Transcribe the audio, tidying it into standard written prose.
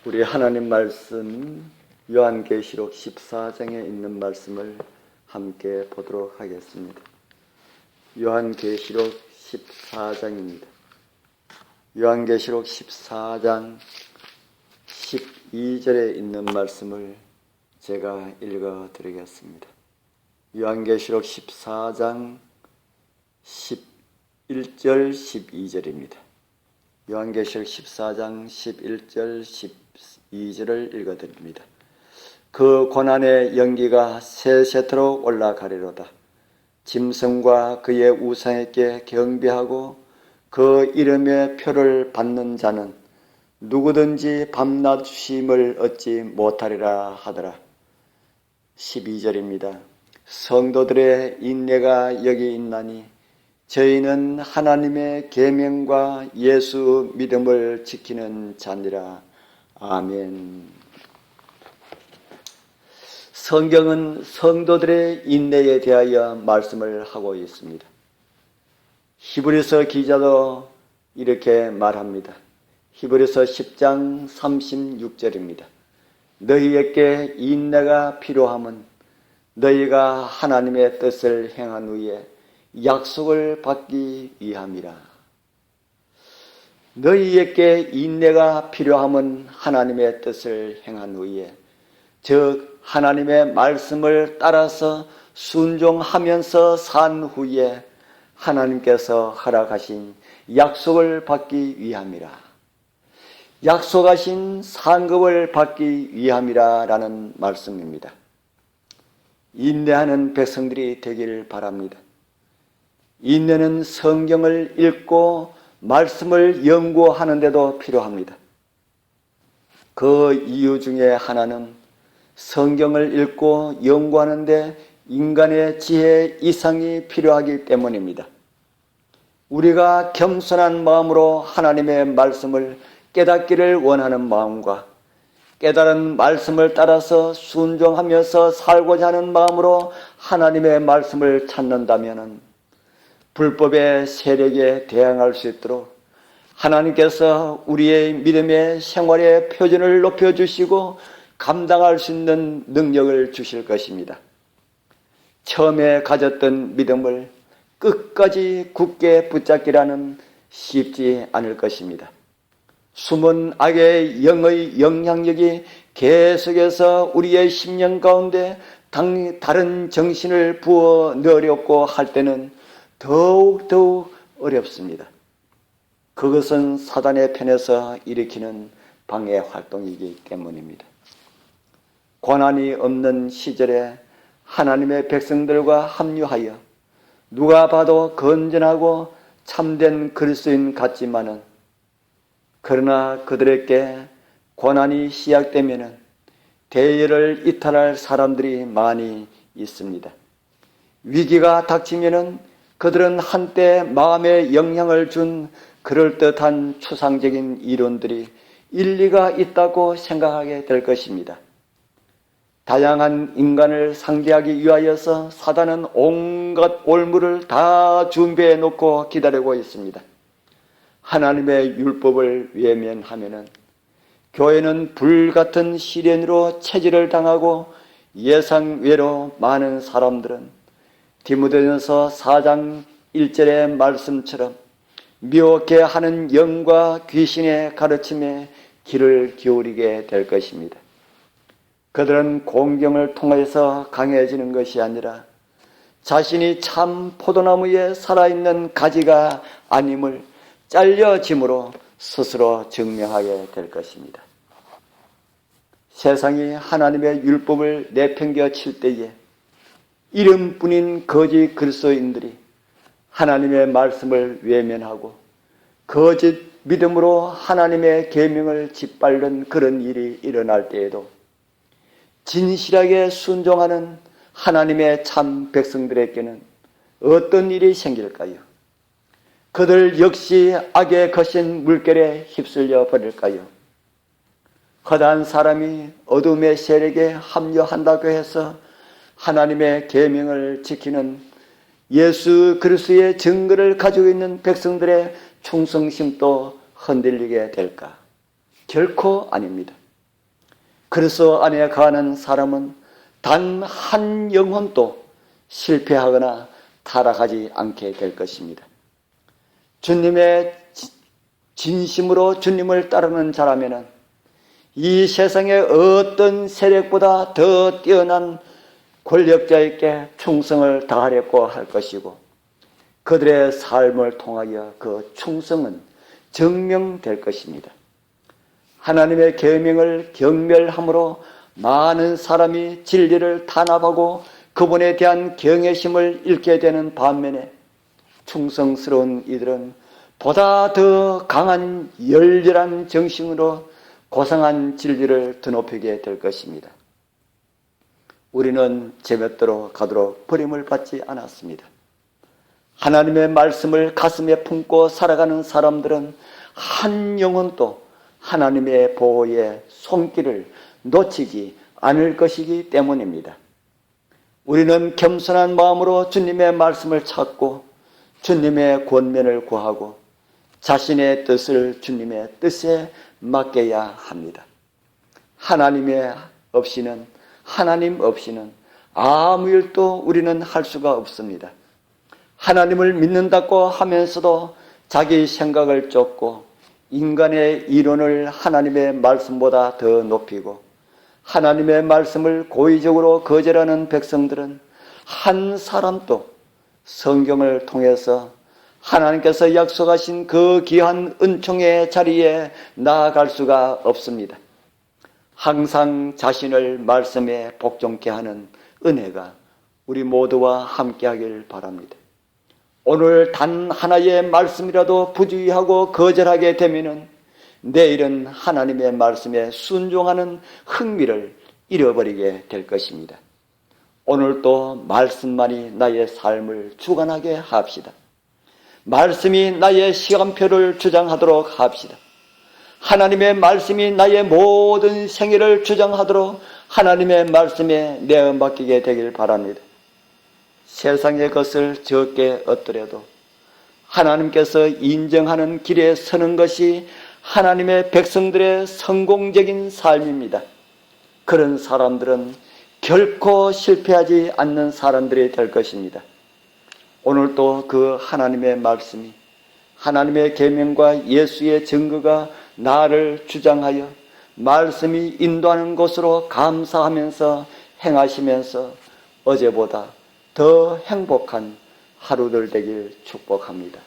우리 하나님 말씀 요한계시록 14장에 있는 말씀을 함께 보도록 하겠습니다. 요한계시록 14장입니다. 요한계시록 14장 12절에 있는 말씀을 제가 읽어 드리겠습니다. 요한계시록 14장 11절 12절입니다. 요한계시록 14장 11절 12절을 읽어드립니다. 그 고난의 연기가 세세토록 올라가리로다. 짐승과 그의 우상에게 경배하고 그 이름의 표를 받는 자는 누구든지 밤낮 쉼을 얻지 못하리라 하더라. 12절입니다. 성도들의 인내가 여기 있나니 저희는 하나님의 계명과 예수 믿음을 지키는 자니라. 아멘. 성경은 성도들의 인내에 대하여 말씀을 하고 있습니다. 히브리서 기자도 이렇게 말합니다. 히브리서 10장 36절입니다. 너희에게 인내가 필요함은 너희가 하나님의 뜻을 행한 후에 약속을 받기 위함이라. 너희에게 인내가 필요함은 하나님의 뜻을 행한 후에, 즉 하나님의 말씀을 따라서 순종하면서 산 후에 하나님께서 허락하신 약속을 받기 위함이라. 약속하신 상급을 받기 위함이라 라는 말씀입니다. 인내하는 백성들이 되기를 바랍니다. 인내는 성경을 읽고 말씀을 연구하는 데도 필요합니다. 그 이유 중에 하나는 성경을 읽고 연구하는 데 인간의 지혜 이상이 필요하기 때문입니다. 우리가 겸손한 마음으로 하나님의 말씀을 깨닫기를 원하는 마음과 깨달은 말씀을 따라서 순종하면서 살고자 하는 마음으로 하나님의 말씀을 찾는다면 불법의 세력에 대항할 수 있도록 하나님께서 우리의 믿음의 생활의 표준을 높여주시고 감당할 수 있는 능력을 주실 것입니다. 처음에 가졌던 믿음을 끝까지 굳게 붙잡기라는 쉽지 않을 것입니다. 숨은 악의 영의 영향력이 계속해서 우리의 심령 가운데 다른 정신을 부어 넣으려고 할 때는 더욱 어렵습니다. 그것은 사단의 편에서 일으키는 방해 활동이기 때문입니다. 고난이 없는 시절에 하나님의 백성들과 합류하여 누가 봐도 건전하고 참된 그리스도인 같지만은, 그러나 그들에게 고난이 시작되면은 대의를 이탈할 사람들이 많이 있습니다. 위기가 닥치면은 그들은 한때 마음에 영향을 준 그럴듯한 추상적인 이론들이 일리가 있다고 생각하게 될 것입니다. 다양한 인간을 상대하기 위하여서 사단은 온갖 올무를 다 준비해 놓고 기다리고 있습니다. 하나님의 율법을 외면하면은 교회는 불같은 시련으로 체질을 당하고 예상외로 많은 사람들은 디모데전서 4장 1절의 말씀처럼 미혹해 하는 영과 귀신의 가르침에 귀를 기울이게 될 것입니다. 그들은 공경을 통해서 강해지는 것이 아니라 자신이 참 포도나무에 살아있는 가지가 아님을 잘려짐으로 스스로 증명하게 될 것입니다. 세상이 하나님의 율법을 내팽겨 칠 때에 이름뿐인 거짓 그리스도인들이 하나님의 말씀을 외면하고 거짓 믿음으로 하나님의 계명을 짓밟는 그런 일이 일어날 때에도 진실하게 순종하는 하나님의 참 백성들에게는 어떤 일이 생길까요? 그들 역시 악의 거신 물결에 휩쓸려 버릴까요? 거대한 사람이 어둠의 세력에 합류한다고 해서 하나님의 계명을 지키는 예수 그리스도의 증거를 가지고 있는 백성들의 충성심도 흔들리게 될까? 결코 아닙니다. 그리스도 안에 거하는 사람은 단 한 영혼도 실패하거나 타락하지 않게 될 것입니다. 주님의 진심으로 주님을 따르는 자라면은 이 세상의 어떤 세력보다 더 뛰어난 권력자에게 충성을 다하려고 할 것이고, 그들의 삶을 통하여 그 충성은 증명될 것입니다. 하나님의 계명을 경멸함으로 많은 사람이 진리를 탄압하고 그분에 대한 경외심을 잃게 되는 반면에, 충성스러운 이들은 보다 더 강한 열렬한 정신으로 고상한 진리를 드높이게 될 것입니다. 우리는 제멋대로 가도록 버림을 받지 않았습니다. 하나님의 말씀을 가슴에 품고 살아가는 사람들은 한 영혼도 하나님의 보호의 손길을 놓치지 않을 것이기 때문입니다. 우리는 겸손한 마음으로 주님의 말씀을 찾고 주님의 권면을 구하고 자신의 뜻을 주님의 뜻에 맡겨야 합니다. 하나님 없이는 아무 일도 우리는 할 수가 없습니다. 하나님을 믿는다고 하면서도 자기 생각을 쫓고 인간의 이론을 하나님의 말씀보다 더 높이고 하나님의 말씀을 고의적으로 거절하는 백성들은 한 사람도 성경을 통해서 하나님께서 약속하신 그 귀한 은총의 자리에 나아갈 수가 없습니다. 항상 자신을 말씀에 복종케 하는 은혜가 우리 모두와 함께하길 바랍니다. 오늘 단 하나의 말씀이라도 부주의하고 거절하게 되면은 내일은 하나님의 말씀에 순종하는 흥미를 잃어버리게 될 것입니다. 오늘도 말씀만이 나의 삶을 주관하게 합시다. 말씀이 나의 시간표를 주장하도록 합시다. 하나님의 말씀이 나의 모든 생애를 주장하도록 하나님의 말씀에 내어 맡기게 되길 바랍니다. 세상의 것을 적게 얻더라도 하나님께서 인정하는 길에 서는 것이 하나님의 백성들의 성공적인 삶입니다. 그런 사람들은 결코 실패하지 않는 사람들이 될 것입니다. 오늘도 그 하나님의 말씀이, 하나님의 계명과 예수의 증거가 나를 주장하여 말씀이 인도하는 곳으로 감사하면서 행하시면서 어제보다 더 행복한 하루들 되길 축복합니다.